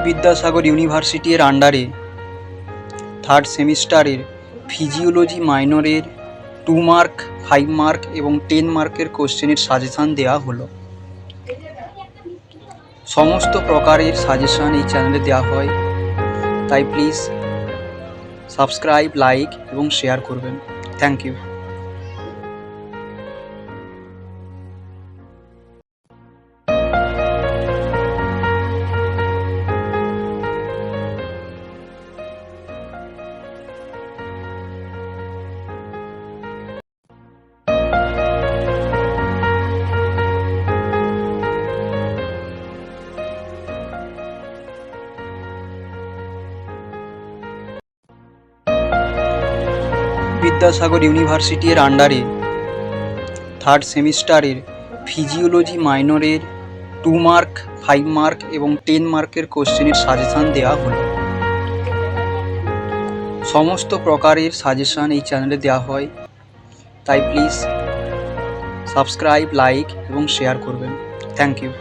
বিদ্যাসাগর ইউনিভার্সিটির আন্ডারে থার্ড সেমিস্টারের ফিজিওলজি মাইনরের 2 মার্ক, 5 মার্ক এবং 10 মার্কের কোশ্চেনের সাজেশান দেওয়া হলো। সমস্ত প্রকারের সাজেশান এই চ্যানেলে দেওয়া হয়, তাই প্লিজ সাবস্ক্রাইব, লাইক এবং শেয়ার করবেন। Thank you. বিদ্যাসাগর ইউনিভার্সিটির আন্ডারে থার্ড সেমিস্টারের ফিজিওলজি মাইনরের 2 মার্ক, 5 মার্ক এবং 10 মার্কের কোশ্চেনের সাজেশান দেওয়া হলো। সমস্ত প্রকারের সাজেশান এই চ্যানেলে দেওয়া হয়, তাই প্লিজ সাবস্ক্রাইব, লাইক এবং শেয়ার করবেন। Thank you.